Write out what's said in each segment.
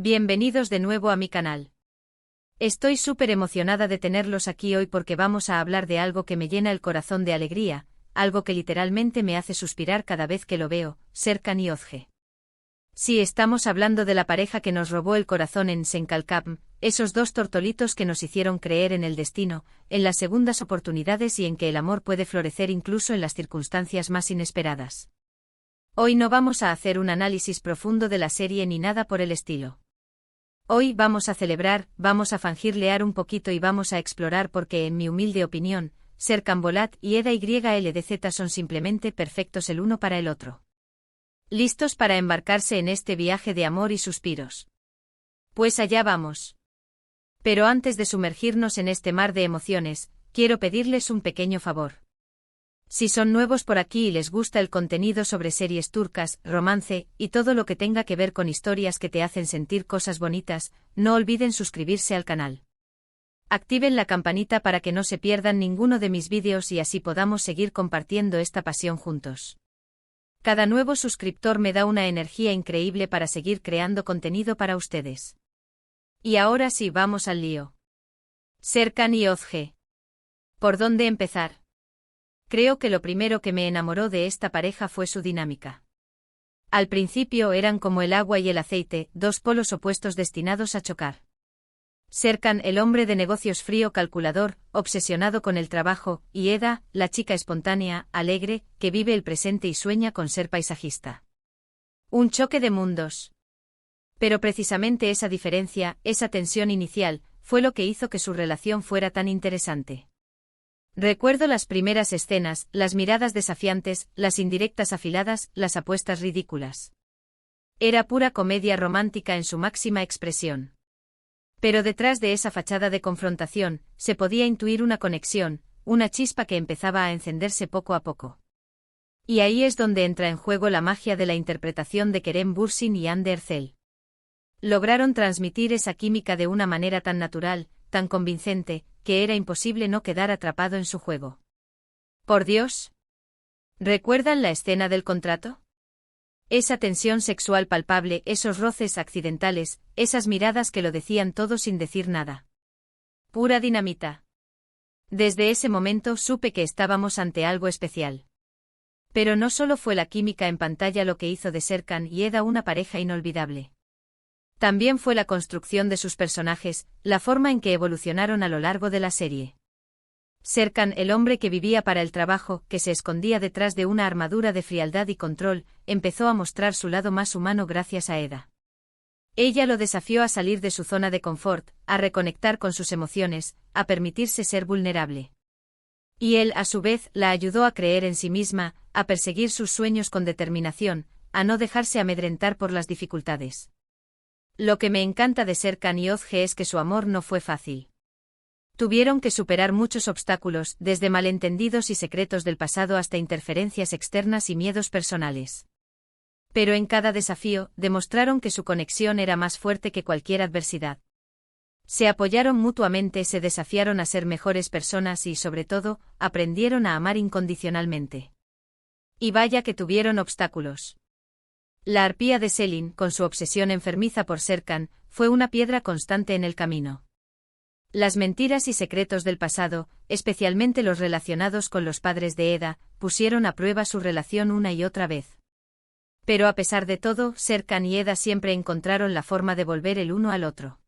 Bienvenidos de nuevo a mi canal. Estoy súper emocionada de tenerlos aquí hoy porque vamos a hablar de algo que me llena el corazón de alegría, algo que literalmente me hace suspirar cada vez que lo veo, Serkan y Özge. Sí, estamos hablando de la pareja que nos robó el corazón en Senkalkam, esos dos tortolitos que nos hicieron creer en el destino, en las segundas oportunidades y en que el amor puede florecer incluso en las circunstancias más inesperadas. Hoy no vamos a hacer un análisis profundo de la serie ni nada por el estilo. Hoy vamos a celebrar, vamos a fangirlear un poquito y vamos a explorar porque, en mi humilde opinión, Serkan Bolat y Eda YLDZ son simplemente perfectos el uno para el otro. ¿Listos para embarcarse en este viaje de amor y suspiros? Pues allá vamos. Pero antes de sumergirnos en este mar de emociones, quiero pedirles un pequeño favor. Si son nuevos por aquí y les gusta el contenido sobre series turcas, romance, y todo lo que tenga que ver con historias que te hacen sentir cosas bonitas, no olviden suscribirse al canal. Activen la campanita para que no se pierdan ninguno de mis vídeos y así podamos seguir compartiendo esta pasión juntos. Cada nuevo suscriptor me da una energía increíble para seguir creando contenido para ustedes. Y ahora sí, vamos al lío. Serkan y Özge. ¿Por dónde empezar? Creo que lo primero que me enamoró de esta pareja fue su dinámica. Al principio eran como el agua y el aceite, dos polos opuestos destinados a chocar. Serkan, el hombre de negocios frío calculador, obsesionado con el trabajo, y Eda, la chica espontánea, alegre, que vive el presente y sueña con ser paisajista. Un choque de mundos. Pero precisamente esa diferencia, esa tensión inicial, fue lo que hizo que su relación fuera tan interesante. Recuerdo las primeras escenas, las miradas desafiantes, las indirectas afiladas, las apuestas ridículas. Era pura comedia romántica en su máxima expresión. Pero detrás de esa fachada de confrontación, se podía intuir una conexión, una chispa que empezaba a encenderse poco a poco. Y ahí es donde entra en juego la magia de la interpretación de Kerem Bürsin y Hande Erçel. Lograron transmitir esa química de una manera tan natural, tan convincente, que era imposible no quedar atrapado en su juego. Por Dios. ¿Recuerdan la escena del contrato? Esa tensión sexual palpable, esos roces accidentales, esas miradas que lo decían todo sin decir nada. Pura dinamita. Desde ese momento supe que estábamos ante algo especial. Pero no solo fue la química en pantalla lo que hizo de Serkan y Eda una pareja inolvidable. También fue la construcción de sus personajes, la forma en que evolucionaron a lo largo de la serie. Serkan, el hombre que vivía para el trabajo, que se escondía detrás de una armadura de frialdad y control, empezó a mostrar su lado más humano gracias a Eda. Ella lo desafió a salir de su zona de confort, a reconectar con sus emociones, a permitirse ser vulnerable. Y él, a su vez, la ayudó a creer en sí misma, a perseguir sus sueños con determinación, a no dejarse amedrentar por las dificultades. Lo que me encanta de Serkan y Özge es que su amor no fue fácil. Tuvieron que superar muchos obstáculos, desde malentendidos y secretos del pasado hasta interferencias externas y miedos personales. Pero en cada desafío, demostraron que su conexión era más fuerte que cualquier adversidad. Se apoyaron mutuamente, se desafiaron a ser mejores personas y, sobre todo, aprendieron a amar incondicionalmente. Y vaya que tuvieron obstáculos. La arpía de Selin, con su obsesión enfermiza por Serkan, fue una piedra constante en el camino. Las mentiras y secretos del pasado, especialmente los relacionados con los padres de Eda, pusieron a prueba su relación una y otra vez. Pero a pesar de todo, Serkan y Eda siempre encontraron la forma de volver el uno al otro.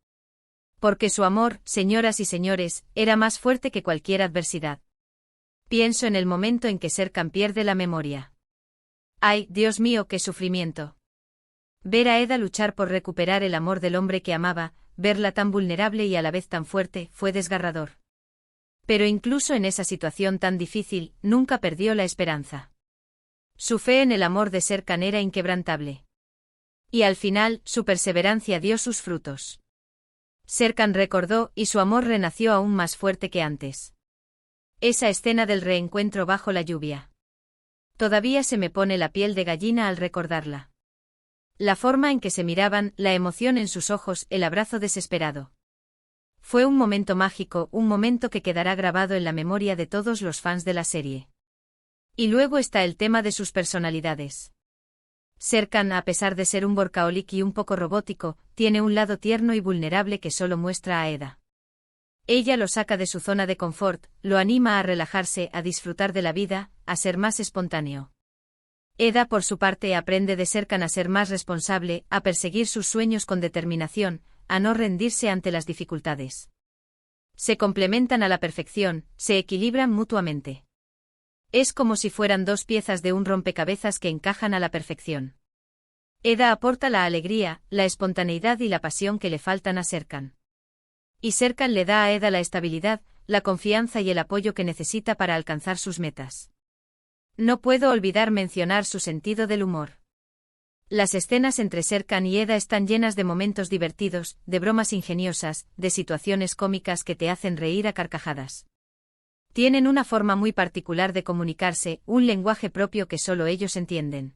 Porque su amor, señoras y señores, era más fuerte que cualquier adversidad. Pienso en el momento en que Serkan pierde la memoria. ¡Ay, Dios mío, qué sufrimiento! Ver a Eda luchar por recuperar el amor del hombre que amaba, verla tan vulnerable y a la vez tan fuerte, fue desgarrador. Pero incluso en esa situación tan difícil, nunca perdió la esperanza. Su fe en el amor de Serkan era inquebrantable. Y al final, su perseverancia dio sus frutos. Serkan recordó, y su amor renació aún más fuerte que antes. Esa escena del reencuentro bajo la lluvia. Todavía se me pone la piel de gallina al recordarla. La forma en que se miraban, la emoción en sus ojos, el abrazo desesperado. Fue un momento mágico, un momento que quedará grabado en la memoria de todos los fans de la serie. Y luego está el tema de sus personalidades. Serkan, a pesar de ser un workaholic y un poco robótico, tiene un lado tierno y vulnerable que solo muestra a Eda. Ella lo saca de su zona de confort, lo anima a relajarse, a disfrutar de la vida, a ser más espontáneo. Eda, por su parte, aprende de Serkan a ser más responsable, a perseguir sus sueños con determinación, a no rendirse ante las dificultades. Se complementan a la perfección, se equilibran mutuamente. Es como si fueran dos piezas de un rompecabezas que encajan a la perfección. Eda aporta la alegría, la espontaneidad y la pasión que le faltan a Serkan. Y Serkan le da a Eda la estabilidad, la confianza y el apoyo que necesita para alcanzar sus metas. No puedo olvidar mencionar su sentido del humor. Las escenas entre Serkan y Eda están llenas de momentos divertidos, de bromas ingeniosas, de situaciones cómicas que te hacen reír a carcajadas. Tienen una forma muy particular de comunicarse, un lenguaje propio que solo ellos entienden.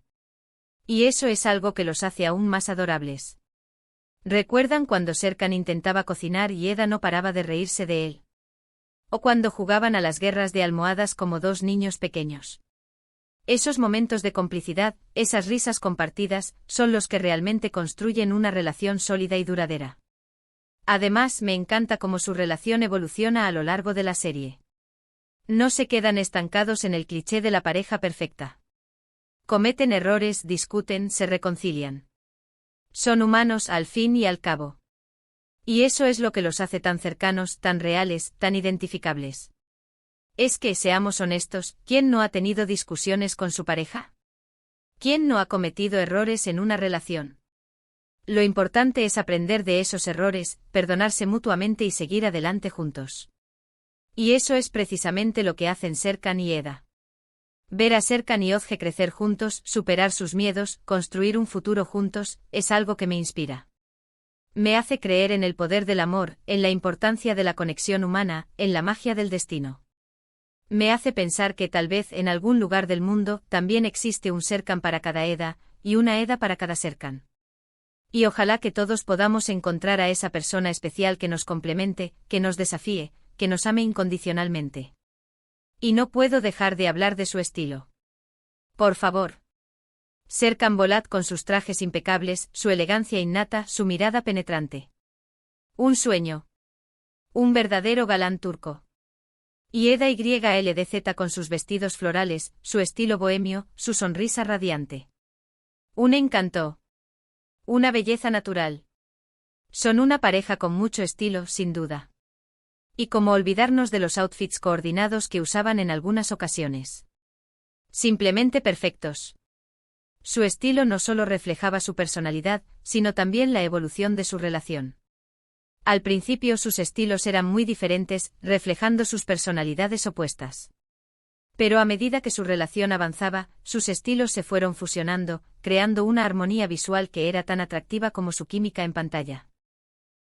Y eso es algo que los hace aún más adorables. ¿Recuerdan cuando Serkan intentaba cocinar y Eda no paraba de reírse de él? O cuando jugaban a las guerras de almohadas como dos niños pequeños. Esos momentos de complicidad, esas risas compartidas, son los que realmente construyen una relación sólida y duradera. Además, me encanta cómo su relación evoluciona a lo largo de la serie. No se quedan estancados en el cliché de la pareja perfecta. Cometen errores, discuten, se reconcilian. Son humanos al fin y al cabo. Y eso es lo que los hace tan cercanos, tan reales, tan identificables. Es que, seamos honestos, ¿quién no ha tenido discusiones con su pareja? ¿Quién no ha cometido errores en una relación? Lo importante es aprender de esos errores, perdonarse mutuamente y seguir adelante juntos. Y eso es precisamente lo que hacen Serkan y Eda. Ver a Serkan y Ozge crecer juntos, superar sus miedos, construir un futuro juntos, es algo que me inspira. Me hace creer en el poder del amor, en la importancia de la conexión humana, en la magia del destino. Me hace pensar que tal vez en algún lugar del mundo también existe un Serkan para cada Eda, y una Eda para cada Serkan. Y ojalá que todos podamos encontrar a esa persona especial que nos complemente, que nos desafíe, que nos ame incondicionalmente. Y no puedo dejar de hablar de su estilo. Por favor. Serkan Bolat con sus trajes impecables, su elegancia innata, su mirada penetrante. Un sueño. Un verdadero galán turco. Y Eda YLDZ con sus vestidos florales, su estilo bohemio, su sonrisa radiante. Un encanto. Una belleza natural. Son una pareja con mucho estilo, sin duda. Y cómo olvidarnos de los outfits coordinados que usaban en algunas ocasiones. Simplemente perfectos. Su estilo no solo reflejaba su personalidad, sino también la evolución de su relación. Al principio sus estilos eran muy diferentes, reflejando sus personalidades opuestas. Pero a medida que su relación avanzaba, sus estilos se fueron fusionando, creando una armonía visual que era tan atractiva como su química en pantalla.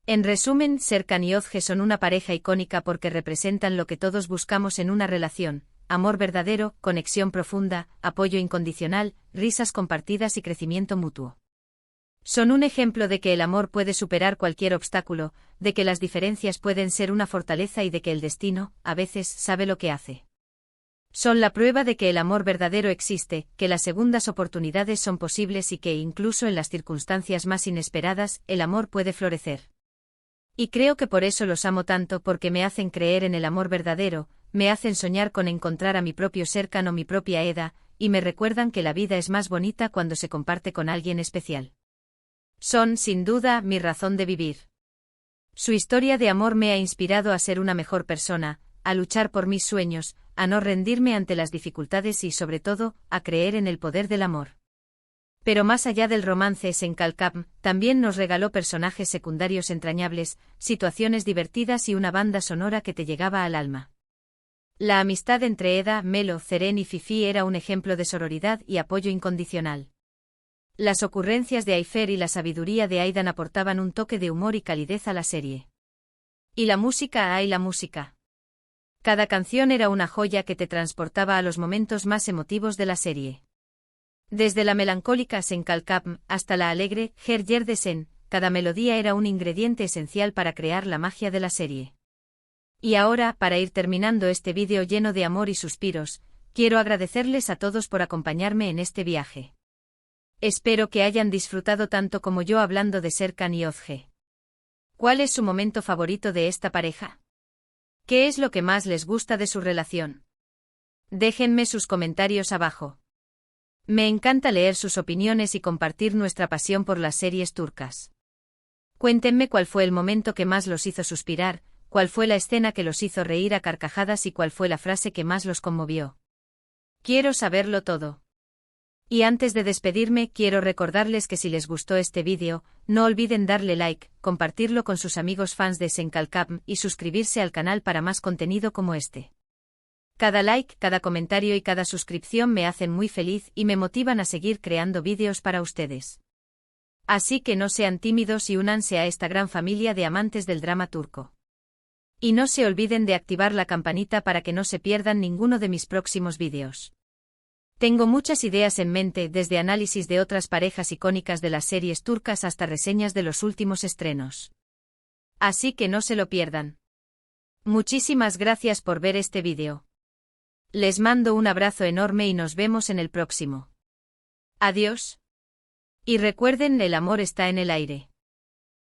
En resumen, Serkan y Ozge son una pareja icónica porque representan lo que todos buscamos en una relación: amor verdadero, conexión profunda, apoyo incondicional, risas compartidas y crecimiento mutuo. Son un ejemplo de que el amor puede superar cualquier obstáculo, de que las diferencias pueden ser una fortaleza y de que el destino, a veces, sabe lo que hace. Son la prueba de que el amor verdadero existe, que las segundas oportunidades son posibles y que, incluso en las circunstancias más inesperadas, el amor puede florecer. Y creo que por eso los amo tanto, porque me hacen creer en el amor verdadero, me hacen soñar con encontrar a mi propio Serkan o mi propia Eda, y me recuerdan que la vida es más bonita cuando se comparte con alguien especial. Son, sin duda, mi razón de vivir. Su historia de amor me ha inspirado a ser una mejor persona, a luchar por mis sueños, a no rendirme ante las dificultades y, sobre todo, a creer en el poder del amor. Pero más allá del romance, Senkalkam también nos regaló personajes secundarios entrañables, situaciones divertidas y una banda sonora que te llegaba al alma. La amistad entre Eda, Melo, Zeren y Fifi era un ejemplo de sororidad y apoyo incondicional. Las ocurrencias de Ayfer y la sabiduría de Aidan aportaban un toque de humor y calidez a la serie. Y la música, ¡ay la música! Cada canción era una joya que te transportaba a los momentos más emotivos de la serie. Desde la melancólica Senkalkam hasta la alegre Her Yerdesen, cada melodía era un ingrediente esencial para crear la magia de la serie. Y ahora, para ir terminando este vídeo lleno de amor y suspiros, quiero agradecerles a todos por acompañarme en este viaje. Espero que hayan disfrutado tanto como yo hablando de Serkan y Ozge. ¿Cuál es su momento favorito de esta pareja? ¿Qué es lo que más les gusta de su relación? Déjenme sus comentarios abajo. Me encanta leer sus opiniones y compartir nuestra pasión por las series turcas. Cuéntenme cuál fue el momento que más los hizo suspirar, cuál fue la escena que los hizo reír a carcajadas y cuál fue la frase que más los conmovió. Quiero saberlo todo. Y antes de despedirme, quiero recordarles que si les gustó este vídeo, no olviden darle like, compartirlo con sus amigos fans de Senkalkam y suscribirse al canal para más contenido como este. Cada like, cada comentario y cada suscripción me hacen muy feliz y me motivan a seguir creando vídeos para ustedes. Así que no sean tímidos y únanse a esta gran familia de amantes del drama turco. Y no se olviden de activar la campanita para que no se pierdan ninguno de mis próximos vídeos. Tengo muchas ideas en mente, desde análisis de otras parejas icónicas de las series turcas hasta reseñas de los últimos estrenos. Así que no se lo pierdan. Muchísimas gracias por ver este vídeo. Les mando un abrazo enorme y nos vemos en el próximo. Adiós. Y recuerden, el amor está en el aire.